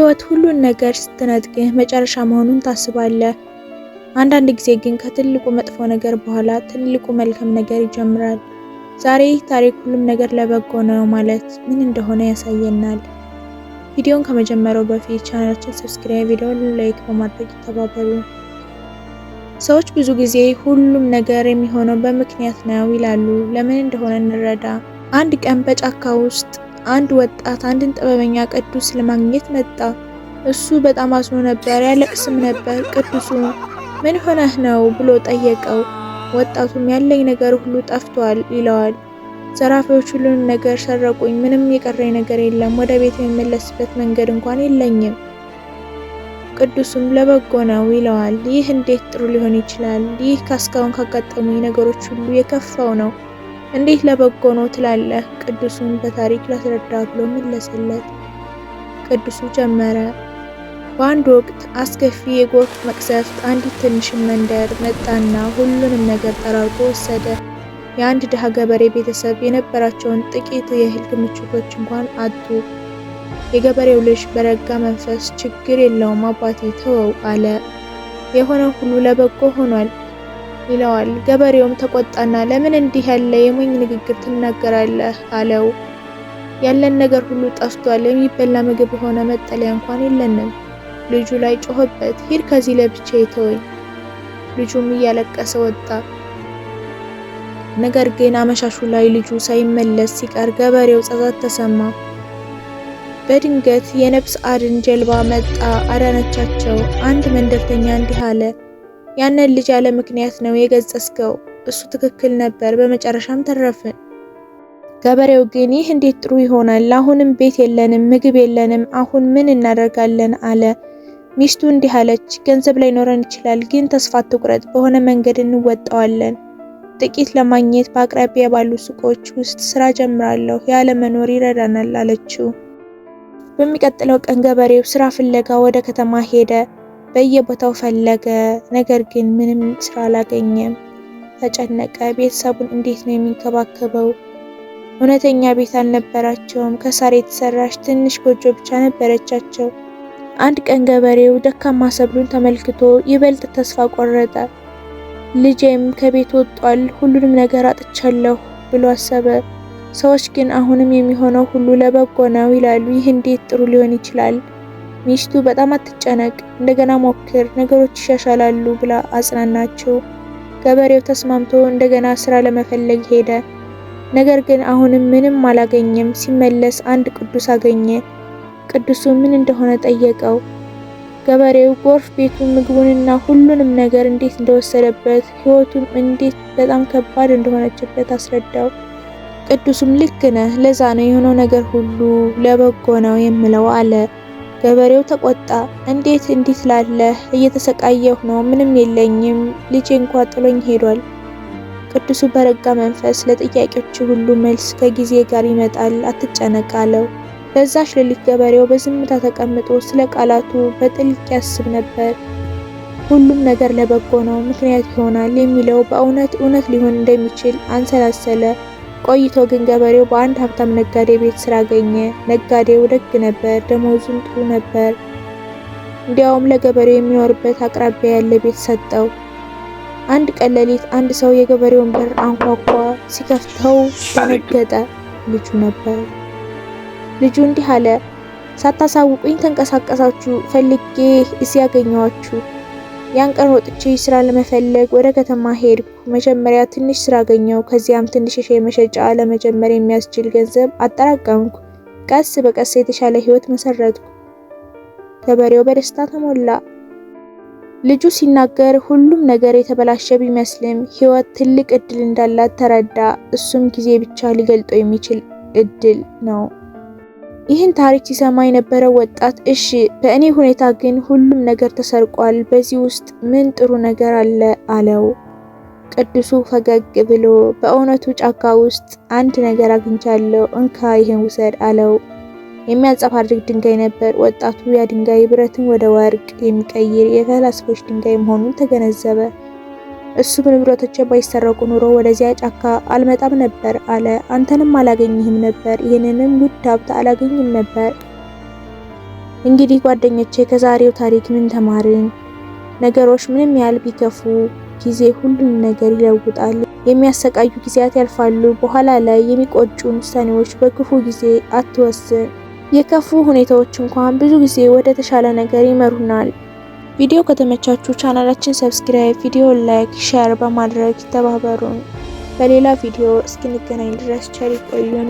ህይወት ሁሉን ነገር ስትነጥቅህ መጨረሻ መሆኑን ታስባለህ። አንዳንድ ጊዜ ግን ከትልቁ መጥፎ ነገር በኋላ ትልቁ መልካም ነገር ይጀምራል። ዛሬ ይህ ታሪክ ሁሉም ነገር ለበጎ ነው ማለት ምን እንደሆነ ያሳየናል። ቪዲዮን ከመጀመሪያው በፊት ቻናላችን ሰብስክራይብ፣ ቪዲዮውን ላይክ በማድረግ ይተባበሩ። ሰዎች ብዙ ጊዜ ሁሉም ነገር የሚሆነው በምክንያት ነው ይላሉ። ለምን እንደሆነ እንረዳ። አንድ ቀን በጫካ ውስጥ አንድ ወጣት አንድን ጥበበኛ ቅዱስ ለማግኘት መጣ። እሱ በጣም አዝኖ ነበር፣ ያለቅስም ነበር። ቅዱሱ ምን ሆነህ ነው ብሎ ጠየቀው። ወጣቱም ያለኝ ነገር ሁሉ ጠፍቷል ይለዋል። ዘራፊዎች ሁሉንም ነገር ሰረቁኝ፣ ምንም የቀረኝ ነገር የለም፣ ወደ ቤት የሚመለስበት መንገድ እንኳን የለኝም። ቅዱሱም ለበጎ ነው ይለዋል። ይህ እንዴት ጥሩ ሊሆን ይችላል? ይህ ካስካውን ካጋጠሙኝ ነገሮች ሁሉ የከፋው ነው። እንዴት ለበጎ ነው ትላለህ? ቅዱሱን በታሪክ ላስረዳ ብሎ መለሰለት። ቅዱሱ ጀመረ። በአንድ ወቅት አስከፊ የጎርፍ መቅሰፍት አንዲት ትንሽ መንደር መጣና ሁሉንም ነገር ጠራርጎ ወሰደ። የአንድ ድሃ ገበሬ ቤተሰብ የነበራቸውን ጥቂት የእህል ክምችቶች እንኳን አጡ። የገበሬው ልጅ በረጋ መንፈስ ችግር የለውም አባቴ ተወው አለ። የሆነው ሁሉ ለበጎ ሆኗል ይለዋል። ገበሬውም ተቆጣና ለምን እንዲህ ያለ የሞኝ ንግግር ትናገራለህ አለው። ያለን ነገር ሁሉ ጠፍቷል፣ የሚበላ ምግብ ሆነ መጠለያ እንኳን የለንም። ልጁ ላይ ጮኸበት። ሂድ ከዚህ ለብቻዬ ተወኝ። ልጁም እያለቀሰ ወጣ። ነገር ግን አመሻሹ ላይ ልጁ ሳይመለስ ሲቀር ገበሬው ጸጸት ተሰማ። በድንገት የነፍስ አድን ጀልባ መጣ፣ አዳነቻቸው። አንድ መንደርተኛ እንዲህ አለ፣ ያንን ልጅ ያለ ምክንያት ነው የገጸስከው። እሱ ትክክል ነበር፣ በመጨረሻም ተረፍን። ገበሬው ግን ይህ እንዴት ጥሩ ይሆናል? አሁንም ቤት የለንም፣ ምግብ የለንም፣ አሁን ምን እናደርጋለን አለ። ሚስቱ እንዲህ አለች፣ ገንዘብ ላይኖረን ይችላል፣ ግን ተስፋ አትቁረጥ፣ በሆነ መንገድ እንወጣዋለን። ጥቂት ለማግኘት በአቅራቢያ ባሉ ሱቆች ውስጥ ስራ ጀምራለሁ፣ ያለ መኖር ይረዳናል አለችው። በሚቀጥለው ቀን ገበሬው ስራ ፍለጋ ወደ ከተማ ሄደ። በየቦታው ፈለገ፣ ነገር ግን ምንም ስራ አላገኘም። ተጨነቀ። ቤተሰቡን እንዴት ነው የሚንከባከበው? እውነተኛ ቤት አልነበራቸውም። ከሳር የተሰራች ትንሽ ጎጆ ብቻ ነበረቻቸው። አንድ ቀን ገበሬው ደካማ ሰብሉን ተመልክቶ ይበልጥ ተስፋ ቆረጠ። ልጄም ከቤት ወጧል፣ ሁሉንም ነገር አጥቻለሁ ብሎ አሰበ። ሰዎች ግን አሁንም የሚሆነው ሁሉ ለበጎ ነው ይላሉ። ይህ እንዴት ጥሩ ሊሆን ይችላል? ሚስቱ በጣም አትጨነቅ፣ እንደገና ሞክር፣ ነገሮች ይሻሻላሉ ብላ አጽናናቸው። ገበሬው ተስማምቶ እንደገና ስራ ለመፈለግ ሄደ። ነገር ግን አሁንም ምንም አላገኘም። ሲመለስ አንድ ቅዱስ አገኘ። ቅዱሱ ምን እንደሆነ ጠየቀው። ገበሬው ጎርፍ ቤቱን፣ ምግቡንና ሁሉንም ነገር እንዴት እንደወሰደበት፣ ህይወቱም እንዴት በጣም ከባድ እንደሆነችበት አስረዳው። ቅዱሱም ልክ ነህ፣ ለዛ ነው የሆነው ነገር ሁሉ ለበጎ ነው የምለው አለ። ገበሬው ተቆጣ። እንዴት እንዲህ ትላለህ? እየተሰቃየሁ ነው፣ ምንም የለኝም፣ ልጄ እንኳን ጥሎኝ ሄዷል። ቅዱሱ በረጋ መንፈስ ለጥያቄዎች ሁሉ መልስ ከጊዜ ጋር ይመጣል፣ አትጨነቅ አለው። በዛች ሌሊት ገበሬው በዝምታ ተቀምጦ ስለ ቃላቱ በጥልቅ ያስብ ነበር። ሁሉም ነገር ለበጎ ነው፣ ምክንያት ይሆናል የሚለው በእውነት እውነት ሊሆን እንደሚችል አንሰላሰለ። ቆይቶ ግን ገበሬው በአንድ ሀብታም ነጋዴ ቤት ስራ አገኘ። ነጋዴው ደግ ነበር፣ ደሞዙም ጥሩ ነበር። እንዲያውም ለገበሬው የሚኖርበት አቅራቢያ ያለ ቤት ሰጠው። አንድ ቀን ሌሊት አንድ ሰው የገበሬውን በር አንኳኳ። ሲከፍተው ደነገጠ። ልጁ ነበር። ልጁ እንዲህ አለ፣ ሳታሳውቁኝ ተንቀሳቀሳችሁ፣ ፈልጌ እዚህ ያገኘኋችሁ። ያን ቀን ወጥቼ ስራ ለመፈለግ ወደ ከተማ ሄድኩ። መጀመሪያ ትንሽ ስራ አገኘው። ከዚያም ትንሽ የሻይ መሸጫ ለመጀመር የሚያስችል ገንዘብ አጠራቀምኩ። ቀስ በቀስ የተሻለ ህይወት መሰረትኩ። ገበሬው በደስታ ተሞላ። ልጁ ሲናገር ሁሉም ነገር የተበላሸ ቢመስልም ህይወት ትልቅ እድል እንዳላት ተረዳ። እሱም ጊዜ ብቻ ሊገልጠው የሚችል እድል ነው። ይህን ታሪክ ሲሰማ የነበረው ወጣት እሺ፣ በእኔ ሁኔታ ግን ሁሉም ነገር ተሰርቋል፣ በዚህ ውስጥ ምን ጥሩ ነገር አለ አለው። ቅዱሱ ፈገግ ብሎ በእውነቱ ጫካ ውስጥ አንድ ነገር አግኝቻለሁ፣ እንካ ይህን ውሰድ አለው። የሚያንጸባርቅ ድንጋይ ነበር። ወጣቱ ያ ድንጋይ ብረትን ወደ ወርቅ የሚቀይር የፈላስፎች ድንጋይ መሆኑን ተገነዘበ። እሱም ንብረቶቼ ባይሰረቁ ኑሮ ወደዚያ ጫካ አልመጣም ነበር አለ። አንተንም አላገኝህም ነበር፣ ይህንንም ውድ ሀብት አላገኝም ነበር። እንግዲህ ጓደኞቼ ከዛሬው ታሪክ ምን ተማርን? ነገሮች ምንም ያህል ቢከፉ ጊዜ ሁሉን ነገር ይለውጣል። የሚያሰቃዩ ጊዜያት ያልፋሉ። በኋላ ላይ የሚቆጩን ውሳኔዎች በክፉ ጊዜ አትወስን። የከፉ ሁኔታዎች እንኳን ብዙ ጊዜ ወደ ተሻለ ነገር ይመሩናል። ቪዲዮ ከተመቻችሁ ቻናላችን ሰብስክራይብ፣ ቪዲዮ ላይክ፣ ሼር በማድረግ ተባበሩን። በሌላ ቪዲዮ እስክንገናኝ ድረስ ቸር ይቆዩን።